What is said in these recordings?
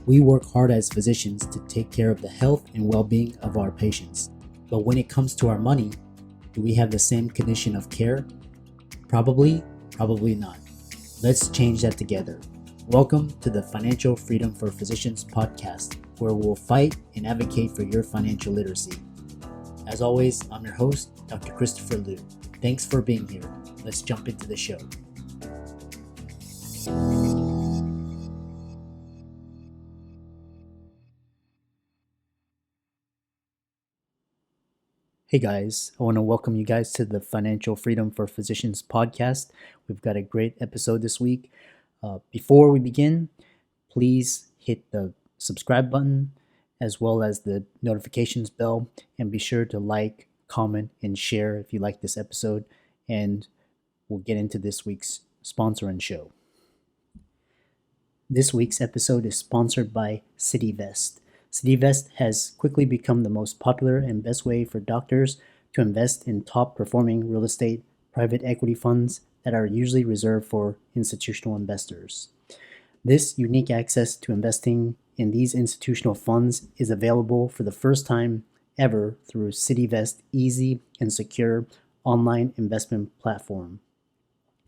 We work hard as physicians to take care of the health and well-being of our patients. But when it comes to our money, do we have the same condition of care? Probably not. Let's change that together. Welcome to the Financial Freedom for Physicians podcast, where we'll fight and advocate for your financial literacy. As always, I'm your host, Dr. Christopher Liu. Thanks for being here. Let's jump into the show. Hey guys, I want to welcome you guys to the Financial Freedom for Physicians podcast. We've got a great episode this week. Before we begin, please hit the subscribe button as well as the notifications bell, and be sure to like, comment, and share if you like this episode. And we'll get into this week's sponsor and show. This week's episode is sponsored by CityVest. CityVest has quickly become the most popular and best way for doctors to invest in top-performing real estate private equity funds that are usually reserved for institutional investors. This unique access to investing in these institutional funds is available for the first time ever through CityVest's easy and secure online investment platform.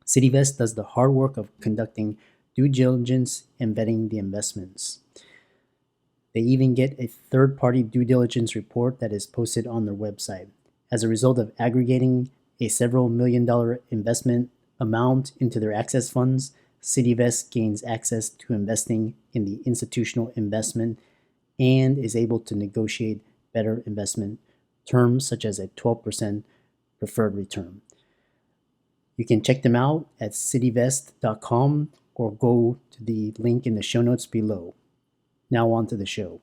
CityVest does the hard work of conducting due diligence and vetting the investments. They even get a third-party due diligence report that is posted on their website. As a result of aggregating a several $million investment amount into their access funds, CityVest gains access to investing in the institutional investment and is able to negotiate better investment terms such as a 12% preferred return. You can check them out at cityvest.com or go to the link in the show notes below. Now on to the show.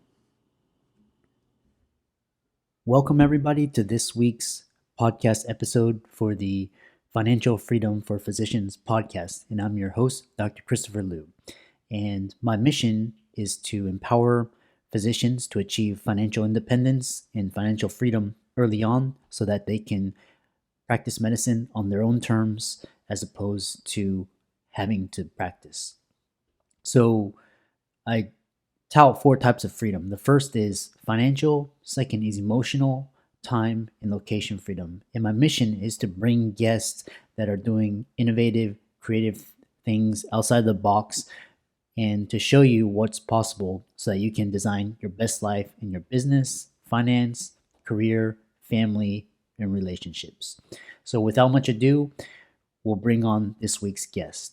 Welcome everybody to this week's podcast episode for the Financial Freedom for Physicians podcast. And I'm your host, Dr. Christopher Liu. And my mission is to empower physicians to achieve financial independence and financial freedom early on so that they can practice medicine on their own terms as opposed to having to practice. So I tout 4 types of freedom. The first is financial, second is emotional, time, and location freedom. And my mission is to bring guests that are doing innovative, creative things outside the box and to show you what's possible so that you can design your best life in your business, finance, career, family, and relationships. So without much ado, we'll bring on this week's guest.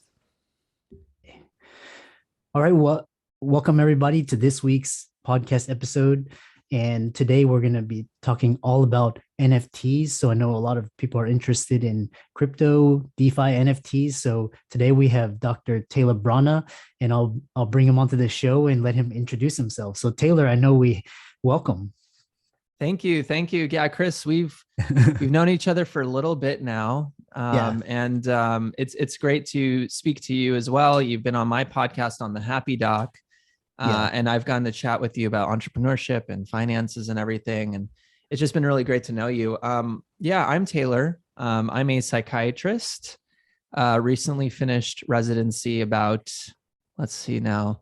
All right, well, welcome everybody to this week's podcast episode. And today we're going to be talking all about NFTs. So I know a lot of people are interested in crypto, DeFi, NFTs. So today we have Dr. Taylor Brana, and I'll bring him onto the show and let him introduce himself. So Taylor, I know we welcome. Thank you. Yeah, Chris, we've known each other for a little bit now. And it's great to speak to you as well. You've been on my podcast on the Happy Doc. And I've gotten to chat with you about entrepreneurship and finances and everything. And it's just been really great to know you. I'm Taylor. I'm a psychiatrist, recently finished residency about, let's see now,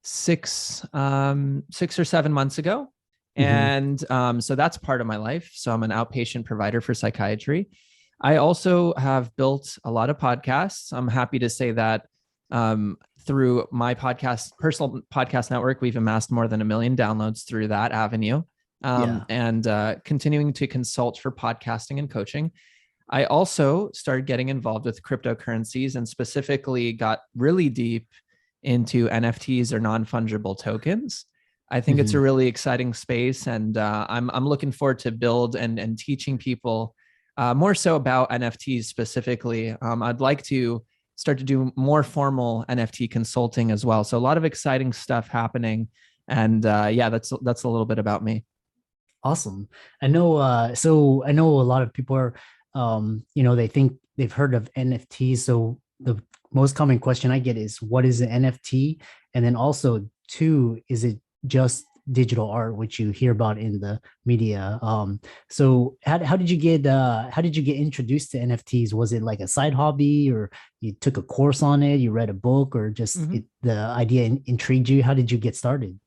6 or 7 months ago. Mm-hmm. And so that's part of my life. So I'm an outpatient provider for psychiatry. I also have built a lot of podcasts. I'm happy to say that through my personal podcast network, we've amassed more than 1 million downloads through that avenue, and continuing to consult for podcasting and coaching. I also started getting involved with cryptocurrencies and specifically got really deep into NFTs or non-fungible tokens. I think it's a really exciting space, and I'm looking forward to build and teaching people more so about NFTs specifically. I'd like to start to do more formal NFT consulting as well. So a lot of exciting stuff happening. And that's a little bit about me. Awesome. I know. So I know a lot of people are, they think they've heard of NFTs. So the most common question I get is, what is an NFT? And then also, 2, is it just digital art, which you hear about in the media. So how did you get introduced to NFTs? Was it like a side hobby, or you took a course on it, you read a book, or just the idea intrigued you? How did you get started?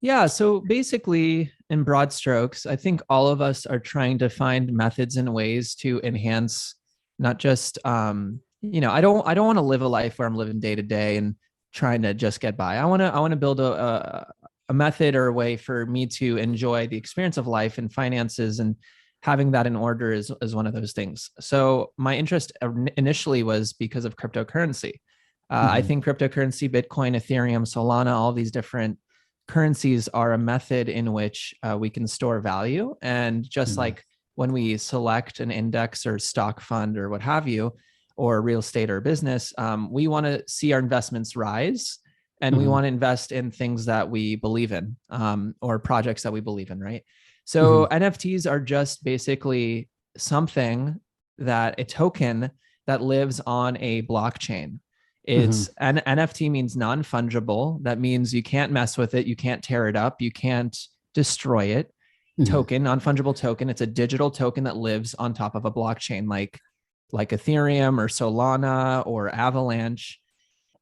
Yeah. So basically, in broad strokes, I think all of us are trying to find methods and ways to enhance not just, I don't want to live a life where I'm living day to day and trying to just get by. I want to build a method or a way for me to enjoy the experience of life and finances, and having that in order is one of those things. So my interest initially was because of cryptocurrency. I Mm-hmm. think cryptocurrency, Bitcoin, Ethereum, Solana, all these different currencies are a method in which we can store value. And just Mm-hmm. like when we select an index or stock fund or what have you, or real estate or business, we want to see our investments rise, and we Mm-hmm. want to invest in things that we believe in, or projects that we believe in, right? Mm-hmm. So NFTs are just basically something, that a token that lives on a blockchain. Mm-hmm. It's an NFT means non-fungible. That means you can't mess with it, you can't tear it up, you can't destroy it. Mm-hmm. Token, non-fungible token. It's a digital token that lives on top of a blockchain, like Ethereum or Solana or Avalanche.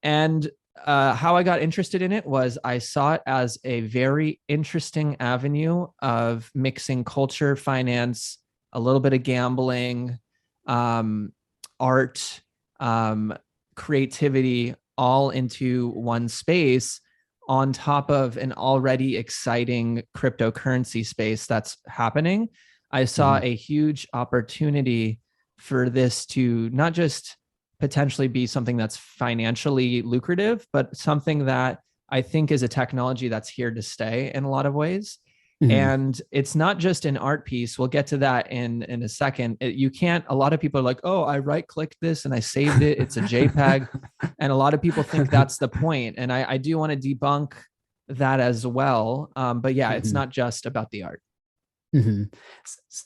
And how I got interested in it was I saw it as a very interesting avenue of mixing culture, finance, a little bit of gambling, um, art, um, creativity, all into one space, on top of an already exciting cryptocurrency space that's happening. I saw Mm-hmm. a huge opportunity for this to not just potentially be something that's financially lucrative, but something that I think is a technology that's here to stay in a lot of ways. Mm-hmm. And it's not just an art piece. We'll get to that in a second. You can't, a lot of people are like, oh, I right clicked this and I saved it. It's a JPEG. And a lot of people think that's the point. And I do want to debunk that as well. But yeah, it's Mm-hmm. not just about the art. Mm-hmm.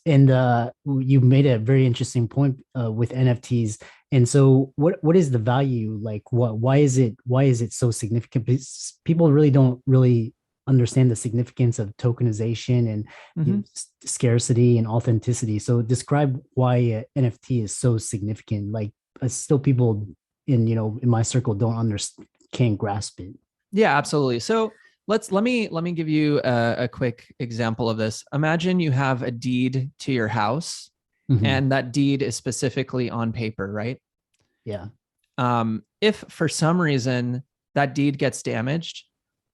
And you made a very interesting point with NFTs. And so, what is the value? Like, why is it so significant? Because people really don't really understand the significance of tokenization and Mm-hmm. scarcity and authenticity. So, describe why NFT is so significant. Like, still people in my circle don't understand, can't grasp it. Yeah, absolutely. So let me give you a quick example of this. Imagine you have a deed to your house, Hmm. and that deed is specifically on paper, right? Yeah. If for some reason that deed gets damaged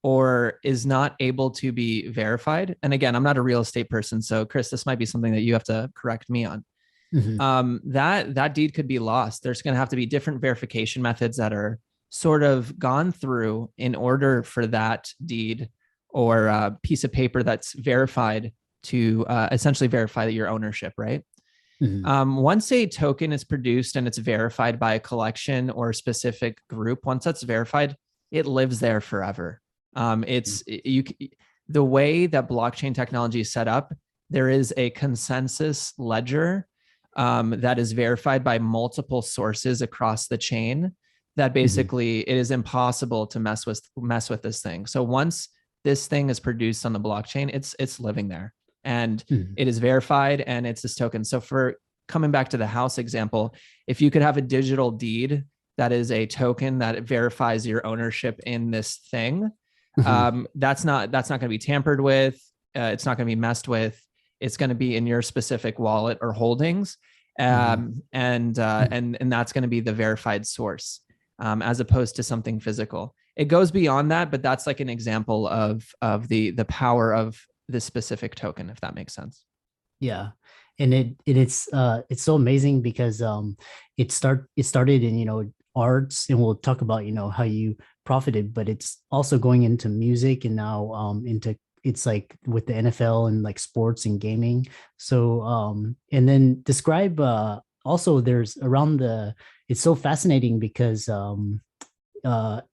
or is not able to be verified, and again, I'm not a real estate person, so Chris, this might be something that you have to correct me on. Hmm. That deed could be lost. There's going to have to be different verification methods that are sort of gone through in order for that deed or piece of paper that's verified to essentially verify your ownership, right? Hmm. Once a token is produced and it's verified by a collection or a specific group, once that's verified, it lives there forever. It's you. The way that blockchain technology is set up, there is a consensus ledger that is verified by multiple sources across the chain. That Hmm. basically it is impossible to mess with this thing. So once this thing is produced on the blockchain, it's living there, and Hmm. it is verified, and it's this token. So for coming back to the house example, if you could have a digital deed that is a token that verifies your ownership in this thing, Hmm. that's not going to be tampered with. It's not going to be messed with. It's going to be in your specific wallet or holdings, Hmm. and that's going to be the verified source, as opposed to something physical. It goes beyond that, but that's like an example of the power of this specific token, if that makes sense. Yeah. And it's so amazing because it started in arts, and we'll talk about how you profited, but it's also going into music, and now into it's like with the NFL and like sports and gaming. So and then describe also there's around the it's so fascinating because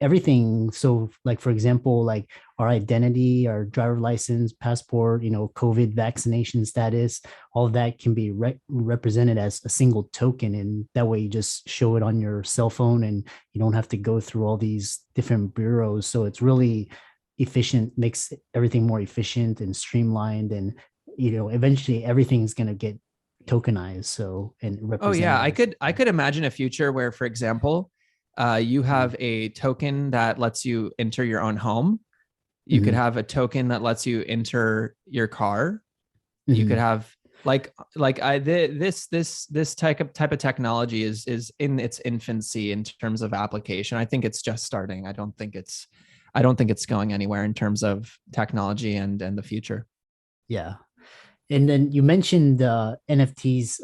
everything, so like for example, like our identity, our driver license, passport, COVID vaccination status, all of that can be represented as a single token, and that way you just show it on your cell phone and you don't have to go through all these different bureaus. So it's really efficient, makes everything more efficient and streamlined, and eventually everything's going to get tokenized, so, and Oh yeah, represented I could imagine a future where, for example, you have a token that lets you enter your own home. You could Mhm, have a token that lets you enter your car. You could mhm. have this type of technology is in its infancy in terms of application. I think it's just starting. I don't think it's going anywhere in terms of technology and the future. Yeah. And then you mentioned NFTs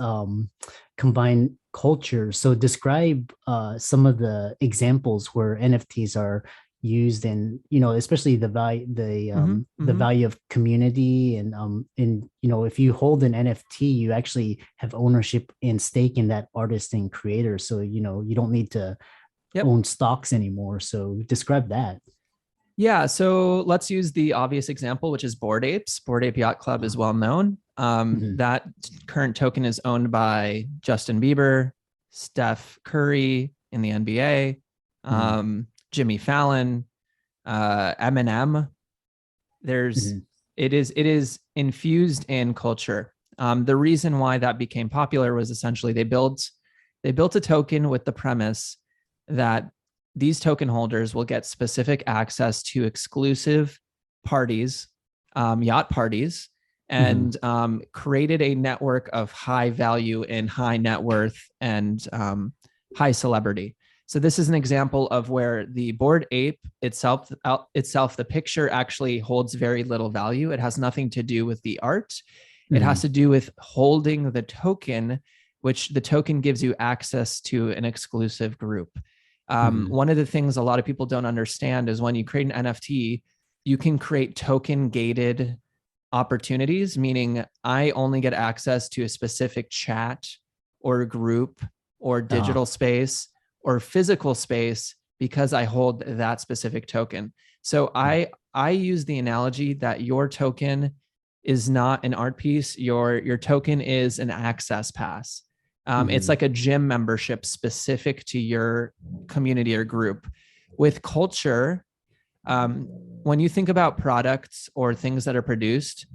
combine culture. So describe some of the examples where NFTs are used in, especially Mm-hmm, the mm-hmm. value of community, and if you hold an NFT, you actually have ownership and stake in that artist and creator. So you don't need to Yep. own stocks anymore. So describe that. Yeah, so let's use the obvious example, which is Bored Apes. Bored Ape Yacht Club is well known. Mhm, That current token is owned by Justin Bieber, Steph Curry in the NBA, mhm, Jimmy Fallon, Eminem. There's mhm, it is infused in culture. The reason why that became popular was essentially they built a token with the premise that these token holders will get specific access to exclusive parties, yacht parties, mhm, and created a network of high value and high net worth and high celebrity. So this is an example of where the Bored Ape itself, the picture actually holds very little value. It has nothing to do with the art. It has mhm, to do with holding the token, which the token gives you access to an exclusive group. mhm, One of the things a lot of people don't understand is when you create an NFT, you can create token gated opportunities, meaning I only get access to a specific chat or group or uh-huh, digital space or physical space because I hold that specific token. So yeah, I use the analogy that your token is not an art piece. Your token is an access pass. It's mhm, like a gym membership specific to your community or group. With culture, um, when you think about products or things that are produced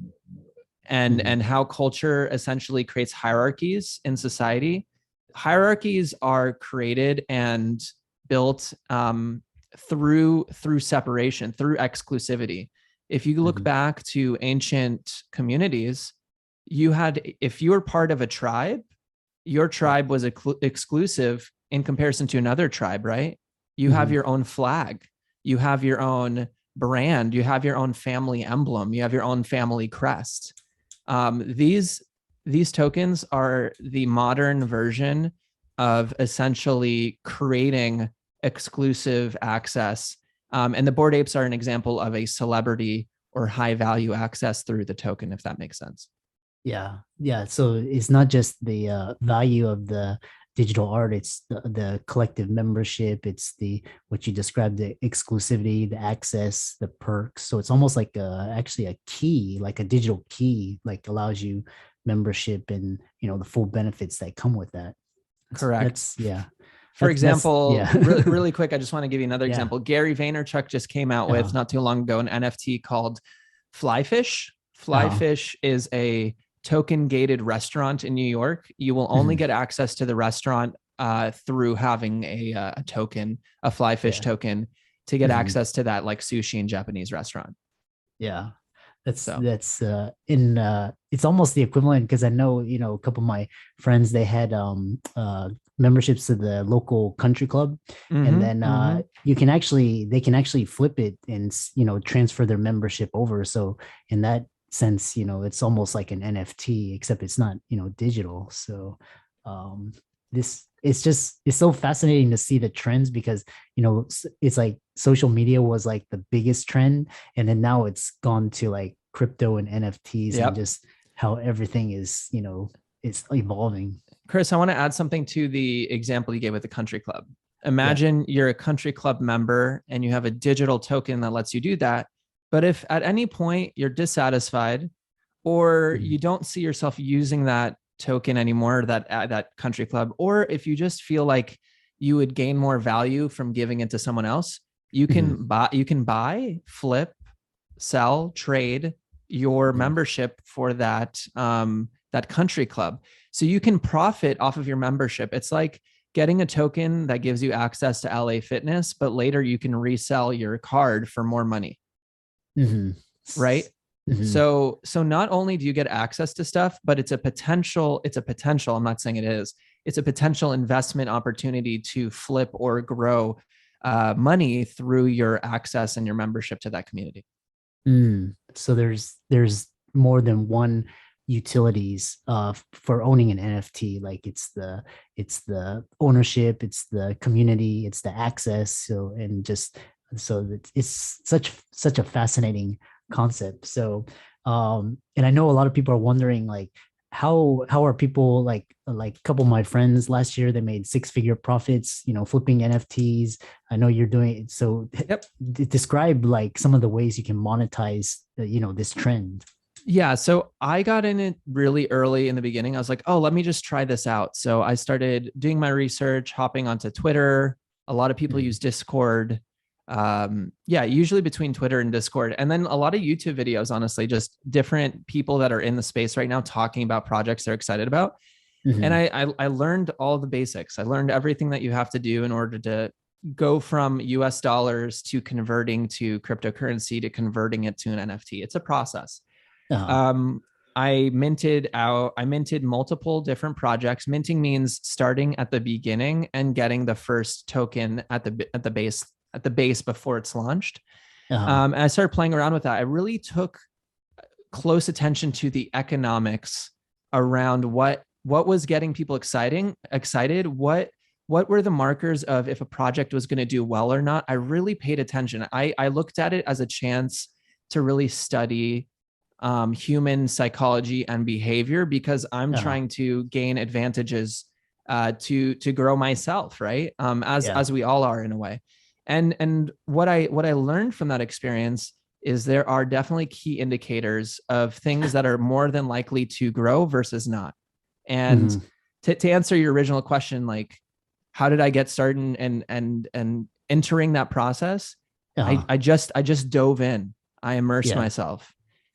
mhm, and how culture essentially creates hierarchies in society, hierarchies are created and built through separation, through exclusivity. If you look mhm, back to ancient communities, you had, if you were part of a tribe, your yeah, tribe was exclusive in comparison to another tribe, right? You have mhm, your own flag, you have your own brand, you have your own family emblem, you have your own family crest. These tokens are the modern version of essentially creating exclusive access. And the Bored Apes are an example of a celebrity or high value access through the token, if that makes sense. yeah, yeah. So it's not just the value of the digital art; it's the collective membership. It's the what you described, the exclusivity, the access, the perks. So it's almost like actually a key, like a digital key, like allows you membership and the full benefits that come with that. Correct. That's yeah, For that's example, yeah, really quick, I just want to give you another yeah. example. Gary Vaynerchuk just came out with Uh-huh. not too long ago an NFT called Flyfish. Uh-huh. Flyfish is a token gated restaurant in New York. You will only Mhm. get access to the restaurant through having a token, a Flyfish Yeah. token, to get Mhm. access to that like sushi and Japanese restaurant. Yeah. That's So, that's in it's almost the equivalent, because I know, a couple of my friends, they had memberships to the local country club, and mm-hmm, then mm-hmm. they can actually flip it and transfer their membership over. So in that sense, it's almost like an NFT, except it's not, digital. So um this it's so fascinating to see the trends, because it's like social media was like the biggest trend, and then now it's gone to like crypto and NFTs, and Yep. just how everything is, it's evolving. Chris, I want to add something to the example you gave with the country club. Yeah. Imagine you're a country club member and you have a digital token that lets you do that. But if at any point you're dissatisfied or Mhm. you don't see yourself using that token anymore, that country club, or if you just feel like you would gain more value from giving it to someone else, Mhm. you can buy, flip, sell, trade your membership for that country club. So you can profit off of your membership. It's like getting a token that gives you access to LA Fitness, but later you can resell your card for more money. Mm-hmm. Right. Mm-hmm. So not only do you get access to stuff, but it's a potential, I'm not saying it is, it's a potential investment opportunity to flip or grow money through your access and your membership to that community. So there's more than one utilities for owning an NFT. Like it's the ownership, it's the community, it's the access. So and just so it's such a fascinating concept. So and I know a lot of people are wondering like how are people like a couple of my friends last year they made six-figure profits, flipping NFTs. I know you're doing it. So Yep. describe like some of the ways you can monetize this trend. Yeah. So I got in it really early in the beginning. I was like, oh, let me just try this out. So I started doing my research, hopping onto Twitter. A lot of people use Discord. Yeah, usually between Twitter and Discord. And then a lot of YouTube videos, honestly, just different people that are in the space right now talking about projects they're excited about. And I learned all the basics. I learned everything that you have to do in order to go from US dollars to converting to cryptocurrency to converting it to an NFT. It's a process. Uh-huh. Um, I minted multiple different projects. Minting means starting at the beginning and getting the first token at the base before it's launched. Uh-huh. And I started playing around with that. I really took close attention to the economics around what was getting people excited, what were the markers of if a project was going to do well or not. I really paid attention. I looked at it as a chance to really study human psychology and behavior, because I'm Uh-huh. trying to gain advantages to grow myself, right? Yeah. As we all are in a way. And what I learned from that experience is there are definitely key indicators of things that are more than likely to grow versus not. And Mhm. to answer your original question, like how did I get started and entering that process? Uh-huh. I just dove in. I immersed Yeah. myself.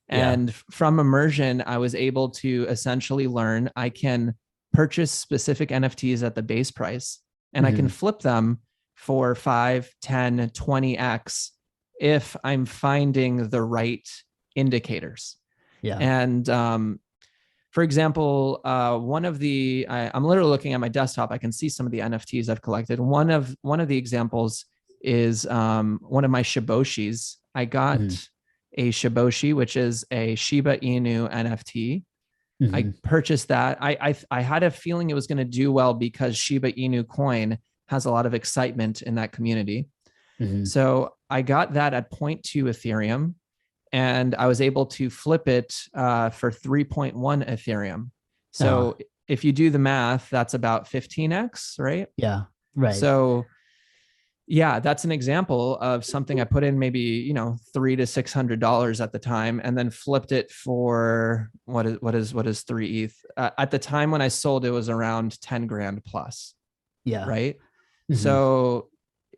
Yeah. And from immersion, I was able to essentially learn I can purchase specific NFTs at the base price and I can Mhm. flip them for 5, 10, 20x if I'm finding the right indicators. Yeah. And for example, I'm literally looking at my desktop. I can see some of the NFTs I've collected. One of the examples is one of my Shiboshis. I Mhm. got a Shiboshi, which is a Shiba Inu NFT. I Mhm. purchased that. I had a feeling it was going to do well because Shiba Inu coin has a lot of excitement in that community. Mhm. So I got that at 0.2 Ethereum, and I was able to flip it for 3.1 Ethereum. Uh-huh. So if you do the math, that's about 15x, right? Yeah. Right. So yeah, that's an example of something I put in maybe, $300 to $600 at the time, and then flipped it for what is 3 ETH? At the time when I sold, it was around 10 grand plus, Yeah. right? Mhm. So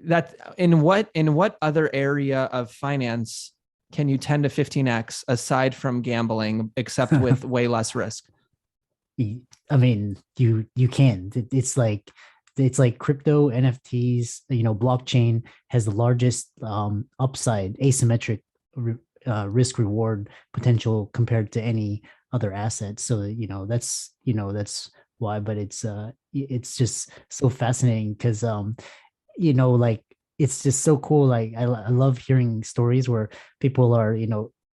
that in what other area of finance can you 10 to 15x aside from gambling, except with way less risk? I mean, you can. It's like crypto NFTs. Blockchain has the largest upside asymmetric risk reward potential compared to any other asset. So that's why. But it's just so fascinating because like it's just so cool. Like I love hearing stories where people are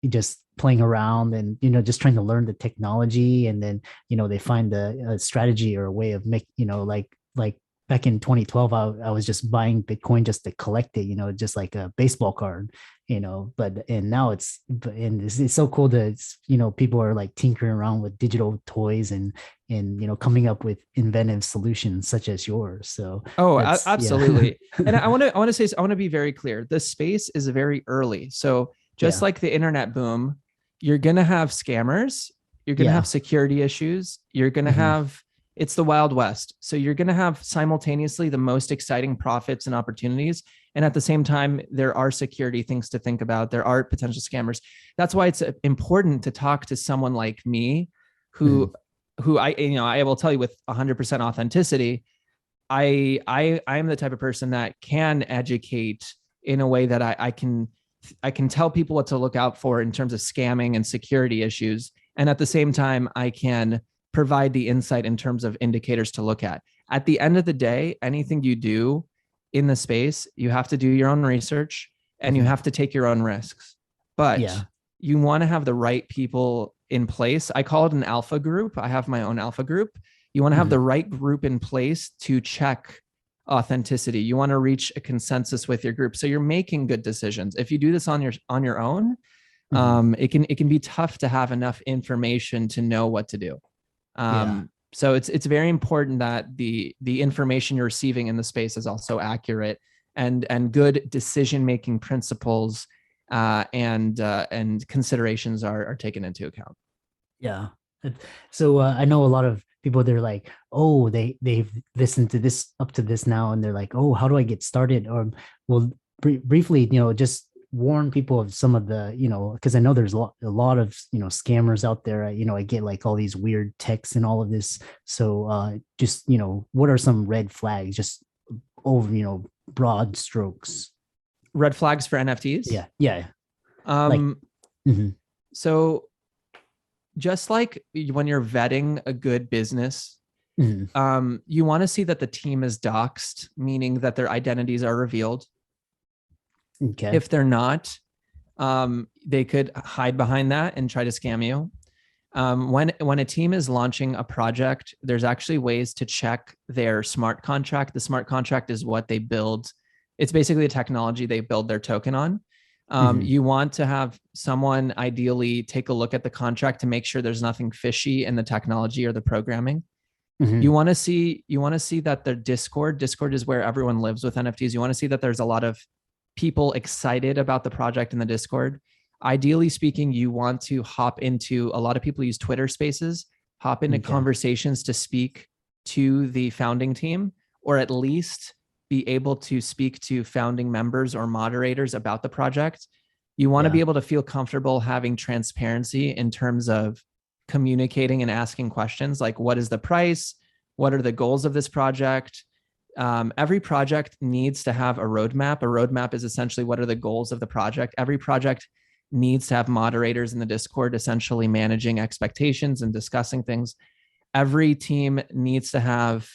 just playing around and just trying to learn the technology, and then they find a strategy or a way of make like back in 2012 I was just buying Bitcoin just to collect it, just like a baseball card, but and now it's so cool that people are like tinkering around with digital toys and coming up with inventive solutions such as yours. So Oh, that's yeah. absolutely. And I want to be very clear. This space is very early. So just Yeah. like the internet boom, you're going to have scammers, you're going to Yeah. have security issues, you're going to Hmm. have it's the Wild West. So you're going to have simultaneously the most exciting profits and opportunities. And at the same time, there are security things to think about. There are potential scammers. That's why it's important to talk to someone like me who, I will tell you with 100% authenticity, I am the type of person that can educate in a way that I can tell people what to look out for in terms of scamming and security issues. And at the same time, I can provide the insight in terms of indicators to look at. At the end of the day, anything you do in the space, you have to do your own research and you have to take your own risks. But you want to have the right people in place. I call it an alpha group. I have my own alpha group. You want to have the right group in place to check authenticity. You want to reach a consensus with your group, so you're making good decisions. If you do this on your own, it can be tough to have enough information to know what to do. So it's very important that the information you're receiving in the space is also accurate, and good decision making principles and considerations are taken into account. Yeah. So I know a lot of people, they're like, oh, they've listened to this up to this now, and they're like, oh, how do I get started? Or well, briefly, just warn people of some of the, because I know there's a lot of scammers out there. I get like all these weird texts and all of this. So just what are some red flags, just over broad strokes? Red flags for NFTs? Yeah. So just like when you're vetting a good business, you want to see that the team is doxed, meaning that their identities are revealed. Okay. If they're not, they could hide behind that and try to scam you. When a team is launching a project, there's actually ways to check their smart contract. The smart contract is what they build. It's basically the technology they build their token on. You want to have someone ideally take a look at the contract to make sure there's nothing fishy in the technology or the programming. You want to see that their Discord is where everyone lives with NFTs. You want to see that there's a lot of people excited about the project in the Discord. Ideally speaking, you want to hop into, a lot of people use Twitter Spaces, hop into conversations to speak to the founding team, or at least be able to speak to founding members or moderators about the project. You want to be able to feel comfortable having transparency in terms of communicating and asking questions like, what is the price? What are the goals of this project? Every project needs to have a roadmap. A roadmap is essentially what are the goals of the project. Every project needs to have moderators in the Discord, essentially managing expectations and discussing things. Every team needs to have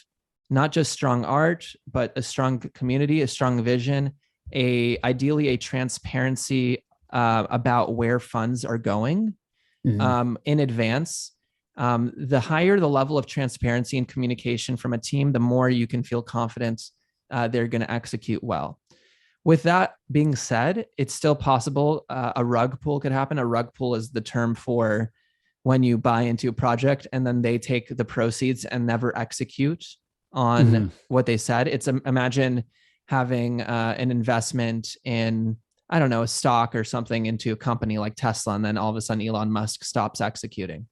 not just strong art, but a strong community, a strong vision, ideally a transparency about where funds are going in advance. The higher the level of transparency and communication from a team, the more you can feel confident they're going to execute well. With that being said, it's still possible a rug pull could happen. A rug pull is the term for when you buy into a project and then they take the proceeds and never execute on what they said. It's imagine having an investment in, I don't know, a stock or something into a company like Tesla, and then all of a sudden Elon Musk stops executing.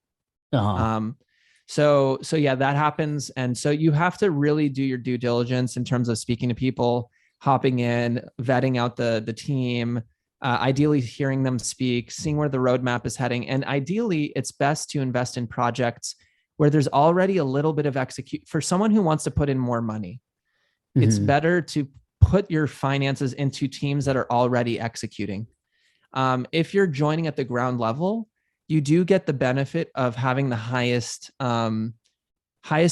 So yeah, that happens. And so you have to really do your due diligence in terms of speaking to people, hopping in, vetting out the team, ideally hearing them speak, seeing where the roadmap is heading. And ideally, it's best to invest in projects where there's already a little bit of execute. For someone who wants to put in more money, it's better to put your finances into teams that are already executing. If you're joining at the ground level, you do get the benefit of having the highest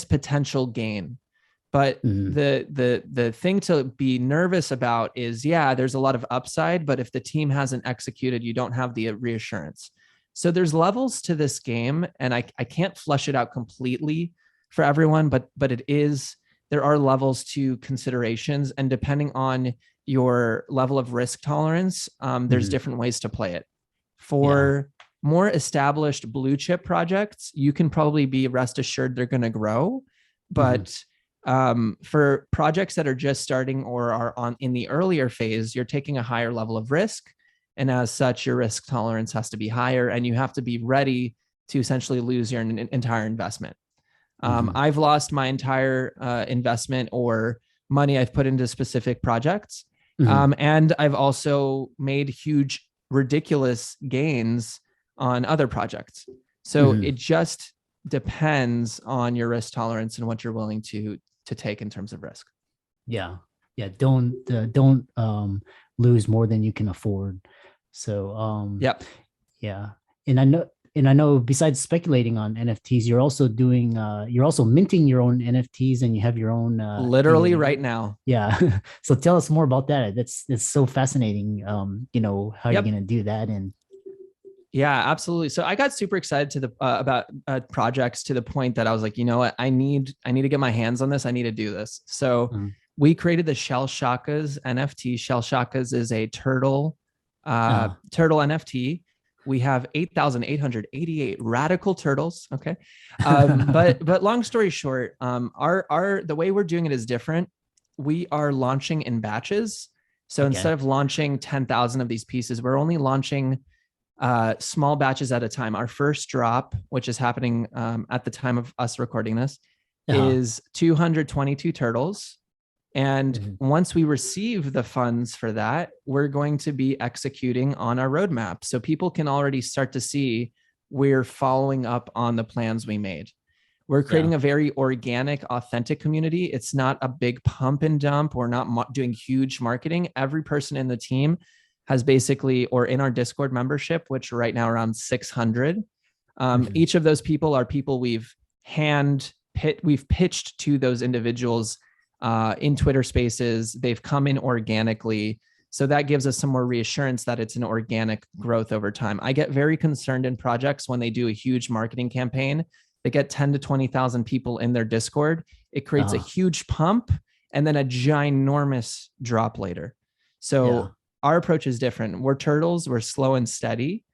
potential gain. But the thing to be nervous about is, there's a lot of upside, but if the team hasn't executed, you don't have the reassurance. So there's levels to this game, and I can't flesh it out completely for everyone, but there are levels to considerations, and depending on your level of risk tolerance, there's different ways to play it. For more established blue chip projects, you can probably be rest assured they're going to grow. But for projects that are just starting or are in the earlier phase, you're taking a higher level of risk. And as such, your risk tolerance has to be higher, and you have to be ready to essentially lose your entire investment. Mhm. I've lost my entire investment or money I've put into specific projects. Mhm. And I've also made huge, ridiculous gains on other projects. So Mhm. it just depends on your risk tolerance and what you're willing to take in terms of risk. Yeah. Yeah. Don't lose more than you can afford. So Yep. yeah. And I know besides speculating on NFTs, you're also minting your own NFTs and you have your own Literally right now. yeah. So tell us more about that. That's so fascinating. How you're Yep. gonna do that and Yeah, absolutely. So I got super excited to the about projects to the point that I was like, you know what, I need to get my hands on this. I need to do this. So mm, we created the Shell Shakas NFT. Shell Shakas is a turtle NFT. We have 8,888 radical turtles. Okay, but long story short, our the way we're doing it is different. We are launching in batches. So instead okay. of launching 10,000 of these pieces, we're only launching small batches at a time. Our first drop, which is happening at the time of us recording this, Uh-huh. is 222 turtles. And Mhm. once we receive the funds for that, we're going to be executing on our roadmap. So people can already start to see we're following up on the plans we made. We're Yeah. creating a very organic, authentic community. It's not a big pump and dump. We're not doing huge marketing. Every person in the team has basically, or in our Discord membership, which right now around 600. Mhm. Each of those people are people we've pitched to those individuals in Twitter Spaces. They've come in organically. So that gives us some more reassurance that it's an organic growth over time. I get very concerned in projects when they do a huge marketing campaign. They get 10 to 20,000 people in their Discord. It creates a Uh-huh. huge pump and then a ginormous drop later. Yeah. So our approach is different. We're turtles. We're slow and steady.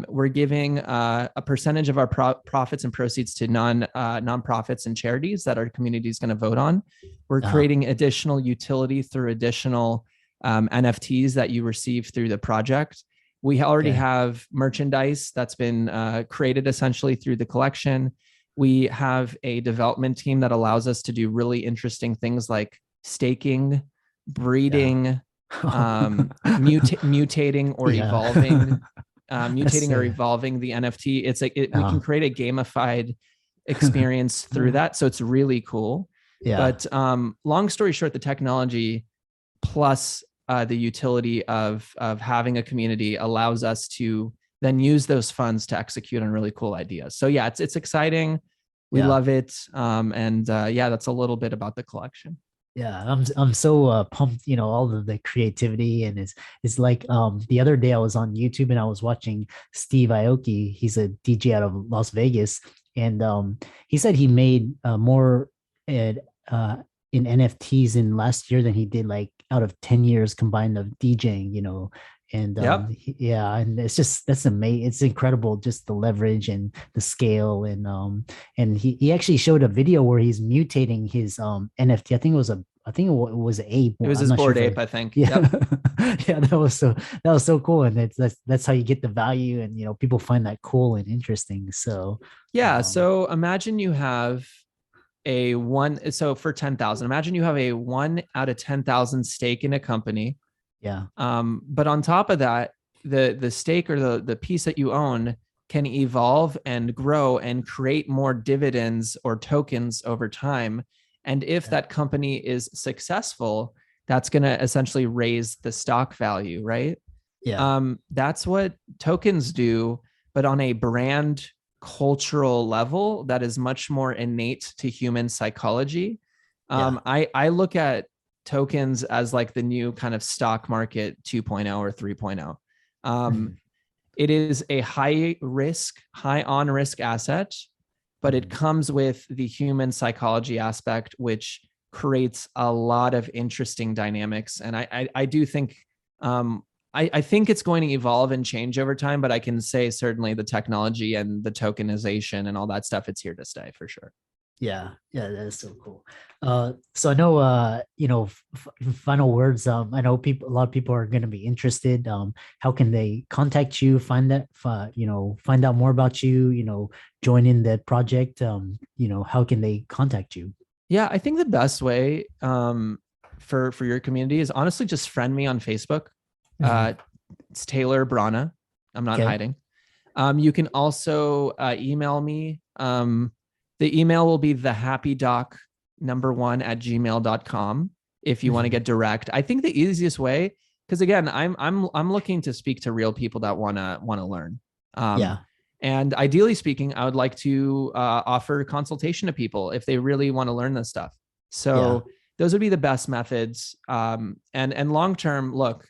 We're giving a percentage of our profits and proceeds to nonprofits and charities that our community is going to vote on. We're Uh-huh. creating additional utility through additional NFTs that you receive through the project. We already Okay. have merchandise that's been created essentially through the collection. We have a development team that allows us to do really interesting things like staking, Yeah. breeding, mutating or Yeah. evolving, That's mutating or evolving the NFT. It's like we uh, can create a gamified experience through that, so it's really cool. yeah. But long story short, the technology plus the utility of having a community allows us to then use those funds to execute on really cool ideas. So yeah, it's exciting. We Yeah. love it, and yeah, that's a little bit about the collection. Yeah, I'm so pumped, all of the creativity and it's like the other day I was on YouTube and I was watching Steve Aoki. He's a DJ out of Las Vegas, and he said he made more at, uh, in NFTs in last year than he did like out of 10 years combined of DJing. And Yep. yeah, and that's amazing. It's incredible just the leverage and the scale and he actually showed a video where he's mutating his NFT. I think it was an ape. It was I'm his not sure board if ape, I think. yeah. Yep. Yeah, that was so cool. And that's how you get the value and people find that cool and interesting. So Yeah. um So imagine you have a one. So for 10,000, imagine you have a 1 out of 10,000 stake in a company. yeah, But on top of that, the stake or the piece that you own can evolve and grow and create more dividends or tokens over time. And if yeah, that company is successful, that's going to essentially raise the stock value, right? yeah, That's what tokens do, but on a brand cultural level that is much more innate to human psychology. yeah. I look at tokens as like the new kind of stock market 2.0 or 3.0. Mhm, It is a high risk, high on risk asset, but it mhm. comes with the human psychology aspect, which creates a lot of interesting dynamics. And I do think um, I think it's going to evolve and change over time, but I can say certainly the technology and the tokenization and all that stuff, it's here to stay for sure. Yeah, yeah, that is so cool. So I know, final words. I know a lot of people are going to be interested. How can they contact you? Find out more about you. Join in that project. How can they contact you? Yeah, I think the best way for your community is honestly just friend me on Facebook. Mhm. It's Taylor Brana. I'm not Okay. hiding. You can also email me. The email will be thehappydoc1 at gmail.com if you want to Mhm. get direct. I think the easiest way, because again, I'm looking to speak to real people that wanna learn. Um, Yeah, and ideally speaking, I would like to offer consultation to people if they really want to learn this stuff. yeah, So those would be the best methods. And long term, look,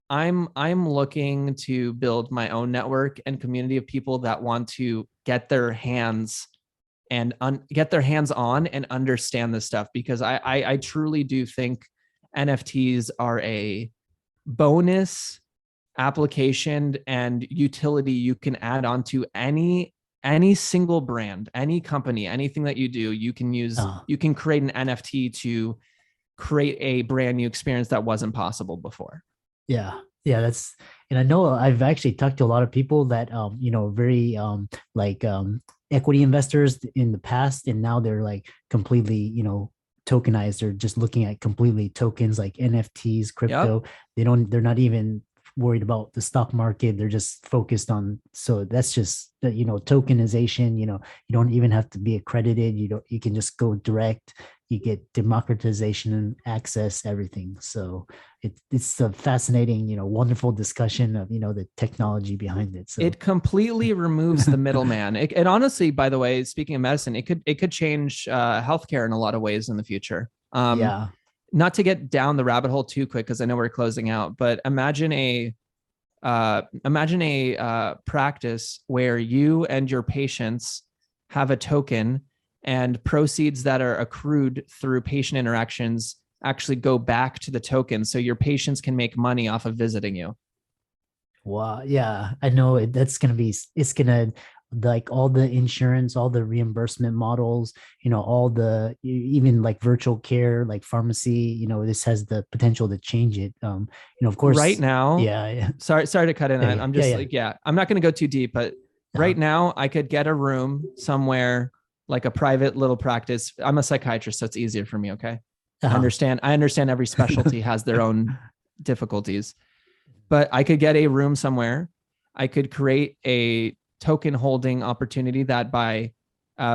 I'm looking to build my own network and community of people that want to get their hands on and understand this stuff, because I truly do think NFTs are a bonus application and utility you can add on to any single brand, any company, anything that you do. uh, You can create an NFT to create a brand new experience that wasn't possible before. yeah, yeah. And I know I've actually talked to a lot of people that very like equity investors in the past, and now they're like completely tokenized. They're just looking at completely tokens like NFTs, Yep. crypto. They're not even worried about the stock market. They're just focused on. So that's just tokenization. You don't even have to be accredited. You can just go direct. You get democratization and access everything. So it's a fascinating, wonderful discussion of the technology behind it. So It completely removes the middleman. It honestly, by the way, speaking of medicine, it could change healthcare in a lot of ways in the future. yeah. Not to get down the rabbit hole too quick, because I know we're closing out, but imagine a practice where you and your patients have a token, and proceeds that are accrued through patient interactions actually go back to the token, so your patients can make money off of visiting you. Wow. Yeah, I know that's gonna be. It's gonna like all the insurance, all the reimbursement models, all the even like virtual care, like pharmacy. This has the potential to change it. Of Right course. now, Yeah. Yeah. sorry to cut in. Yeah. I'm Yeah. just Yeah. like, yeah, I'm not going to go too deep, but Uh-huh. right now I could get a room somewhere, like a private little practice. I'm a psychiatrist, so it's easier for me. Okay. Uh-huh. I understand every specialty has their own difficulties, but I could get a room somewhere. I could create a token holding opportunity that by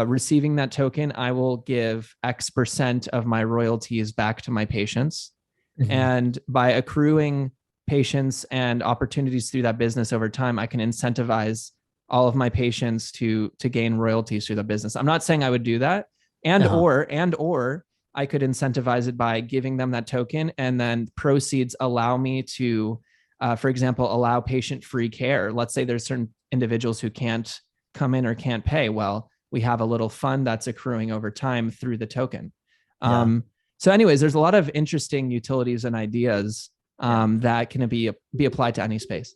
receiving that token, I will give X% of my royalties back to my patients. Mhm. And by accruing patients and opportunities through that business over time, I can incentivize all of my patients to gain royalties through the business. I'm not saying I would do that, Uh-huh. and or I could incentivize it by giving them that token, and then proceeds allow me to, for example, allow patient free care. Let's say there's certain individuals who can't come in or can't pay. Well, we have a little fund that's accruing over time through the token. Yeah. So, anyways, there's a lot of interesting utilities and ideas Yeah. that can be applied to any space.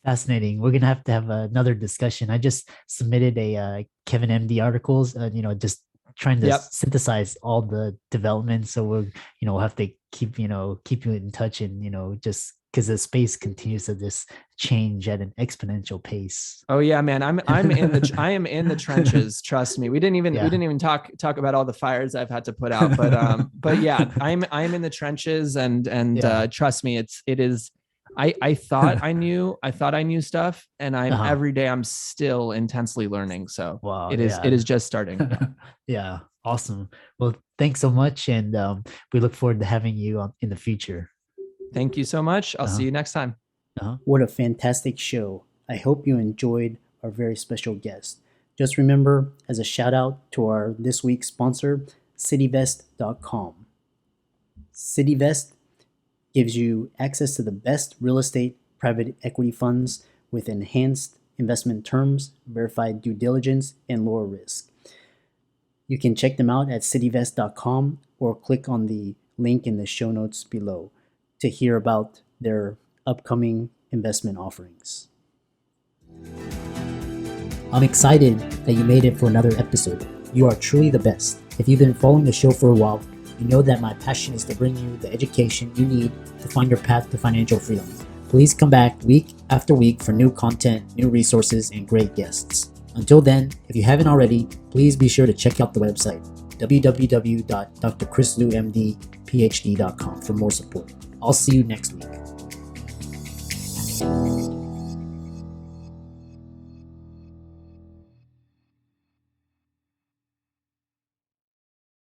Fascinating. We're gonna have to have another discussion. I just submitted a Kevin MD articles, just trying to Yep. synthesize all the developments. So we'll have to keep you in touch, and just because the space continues to just change at an exponential pace. Oh yeah, man. I am in the trenches. Trust me. We Yeah. didn't even talk about all the fires I've had to put out. But yeah, I'm in the trenches, and Yeah. trust me, it is. I thought I knew stuff, and Uh-huh. every day I'm still intensely learning. So Wow. it Yeah. is just starting. Yeah. Yeah. Awesome. Well, thanks so much, and we look forward to having you on in the future. Thank you so much. I'll see Uh-huh. you next time. Uh-huh. What a fantastic show. I hope you enjoyed our very special guest. Just remember, as a shout out to our this week's sponsor, cityvest.com. Cityvest gives you access to the best real estate private equity funds with enhanced investment terms, verified due diligence, and lower risk. You can check them out at cityvest.com or click on the link in the show notes below to hear about their upcoming investment offerings. I'm excited that you made it for another episode. You are truly the best. If you've been following the show for a while, you know that my passion is to bring you the education you need to find your path to financial freedom. Please come back week after week for new content, new resources, and great guests. Until then, if you haven't already, please be sure to check out the website, www.drchrislewmdphd.com, for more support. I'll see you next week.